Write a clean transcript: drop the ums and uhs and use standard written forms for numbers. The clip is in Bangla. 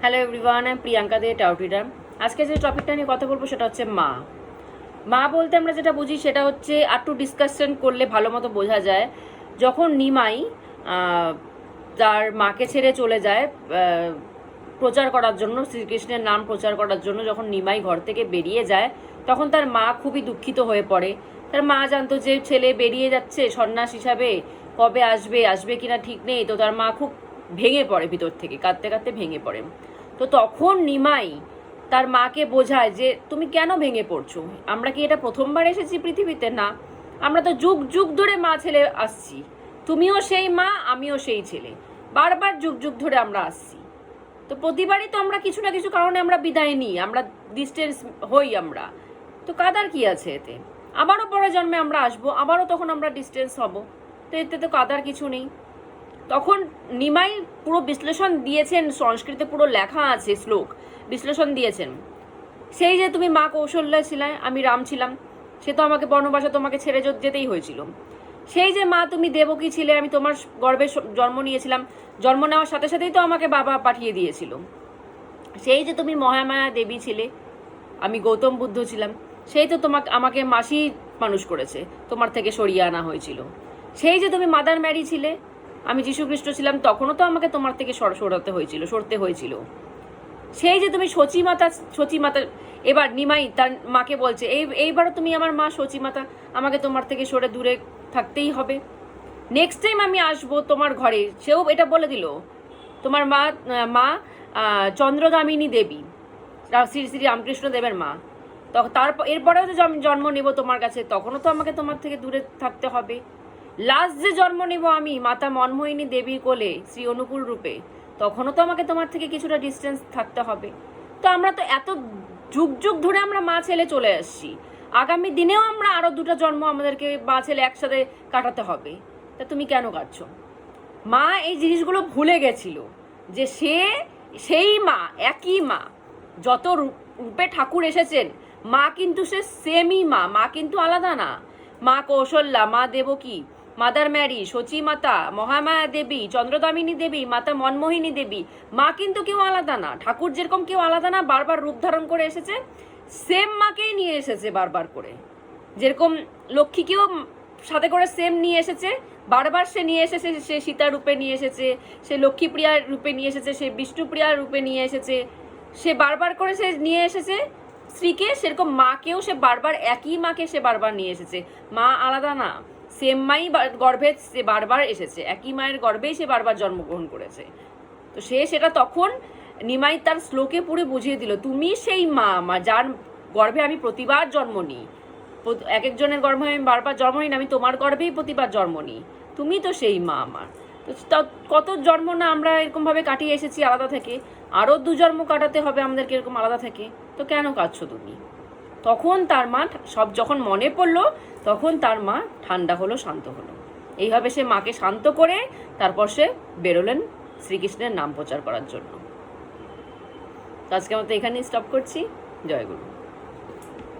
হ্যালো এভরিওয়ান, আমি প্রিয়াঙ্কা দে টাউটিডার। আজকে যে টপিকটা নিয়ে কথা বলবো সেটা হচ্ছে মা। মা বলতে আমরা যেটা বুঝি সেটা হচ্ছে একটু ডিসকাশন করলে ভালো মতো বোঝা যায়। যখন নিমাই তার মাকে ছেড়ে চলে যায় প্রচার করার জন্য, শ্রীকৃষ্ণের নাম প্রচার করার জন্য, যখন নিমাই ঘর থেকে বেরিয়ে যায় তখন তার মা খুবই দুঃখিত হয়ে পড়ে। তার মা জানতো যে ছেলে বেরিয়ে যাচ্ছে সন্ন্যাস হিসাবে, কবে আসবে কিনা ঠিক নেই। তো তার মা খুব ভেঙে পড়ে, ভিতর থেকে কাঁদতে কাঁদতে ভেঙে পড়ে। তো তখন নিমাই তার মাকে বোঝায় যে তুমি কেন ভেঙে পড়ছো, আমরা কি এটা প্রথমবার এসেছি পৃথিবীতে? না, আমরা তো যুগ যুগ ধরে মা ছেলে আসছি, তুমিও সেই মা আমিও সেই ছেলে, বারবার যুগ যুগ ধরে আমরা আসছি। তো প্রতিবারই তো আমরা কিছু না কিছু কারণে আমরা বিদায় নিই, আমরা ডিস্টেন্স হই আমরা। তো কাদার কি আছে এতে? আবারও পরের জন্মে আমরা আসবো, আবারও তখন আমরা ডিস্টেন্স হব। তো এতে তো কাদার কিছু নেই। তখন নিমাই পুরো বিশ্লেষণ দিয়েছেন, সংস্কৃতে পুরো লেখা আছে, শ্লোক বিশ্লেষণ দিয়েছেন। সেই যে তুমি মা কৌশল্যা ছিলে, আমি রাম ছিলাম, সে তো আমাকে বনবাসে তোমাকে ছেড়ে যেতেই হয়েছিল। সেই যে মা তুমি দেবকী ছিলে, আমি তোমার গর্ভে জন্ম নিয়েছিলাম, জন্ম নেওয়ার সাথে সাথেই তো আমাকে বাবা পাঠিয়ে দিয়েছিল। সেই যে তুমি মহামায়া দেবী ছিলে, আমি গৌতম বুদ্ধ ছিলাম, সেই তো আমাকে মাসি মানুষ করেছে, তোমার থেকে সরিয়ে আনা হয়েছিল। সেই যে তুমি মাদার ম্যারি ছিলে, আমি যীশুখ্রিস্ট ছিলাম, তখনও তো আমাকে তোমার থেকে সরতে হয়েছিল। সেই যে তুমি সচিমাতা, এবার নিমাই তার মাকে বলছে এইবারও তুমি আমার মা সচিমাতা, আমাকে তোমার থেকে সরে দূরে থাকতেই হবে। নেক্সট টাইম আমি আসবো তোমার ঘরে, সেও এটা বলে দিল। তোমার মা চন্দ্রদামিনী দেবী, শ্রী শ্রী রামকৃষ্ণ দেবের মা। এরপরেও যে জন্ম নেব তোমার কাছে, তখনও তো আমাকে তোমার থেকে দূরে থাকতে হবে। লাস্ট যে জন্ম নেব আমি মাতা মনমোহিনী দেবীর কোলে শ্রী অনুকূল রূপে, তখনও তো আমাকে তোমার থেকে কিছুটা ডিস্টেন্স থাকতে হবে। তো আমরা তো এত যুগ যুগ ধরে আমরা মা ছেলে চলে আসছি, আগামী দিনেও আমরা আরো দুটো জন্ম আমাদেরকে মা ছেলে একসাথে কাটাতে হবে। তা তুমি কেন কাটছো? মা এই জিনিসগুলো ভুলে গেছিল যে সেই মা, একই মা, যত রূপে ঠাকুর এসেছেন, মা কিন্তু সে সেমই মা কিন্তু আলাদা না। মা কৌশল্যা, মা দেবকী, মাদার ম্যারি, সচী মাতা, মহামায়া দেবী, চন্দ্রদামিনী দেবী, মাতা মনমোহিনী দেবী, মা কিন্তু কেউ আলাদা না। ঠাকুর যেরকম কেউ আলাদা না, বারবার রূপ ধারণ করে এসেছে, সেম মাকেই নিয়ে এসেছে বারবার করে। যেরকম লক্ষ্মীকেও সাথে করে সেম নিয়ে এসেছে, বারবার সে নিয়ে এসেছে, সে সীতা রূপে নিয়ে এসেছে, সে লক্ষ্মীপ্রিয়ার রূপে নিয়ে এসেছে, সে বিষ্ণুপ্রিয়ার রূপে নিয়ে এসেছে, সে বারবার করে সে নিয়ে এসেছে স্ত্রীকে, সেরকম মাকেও সে বারবার, একই মাকে সে বারবার নিয়ে এসেছে। মা আলাদা না, সেম মাই গর্ভে সে বারবার এসেছে, একই মায়ের গর্ভেই সে বারবার জন্মগ্রহণ করেছে। তো সেটা তখন নিমাই তার শ্লোকে পুরো বুঝিয়ে দিল, তুমি সেই মা যার গর্ভে আমি প্রতিবার জন্ম নিই, এক একজনের গর্ভে আমি বারবার জন্ম নিই, আমি তোমার গর্ভেই প্রতিবার জন্ম নিই, তুমি তো সেই মা আমার। তো কত জন্ম না আমরা এরকমভাবে কাটিয়ে এসেছি আলাদা থেকে, আরও 2 জন্ম কাটাতে হবে আমাদেরকে এরকম আলাদা থেকে। তো কেন কাঁদছো তুমি? তখন তার মা সব যখন মনে পড়লো, তখন তার মা ঠান্ডা হলো, শান্ত হলো। এইভাবে সে মাকে শান্ত করে তারপর সে বেরোলেন শ্রীকৃষ্ণের নাম প্রচার করার জন্য। তো আজকে আমরা এখানেই স্টপ করছি। জয় গুরু।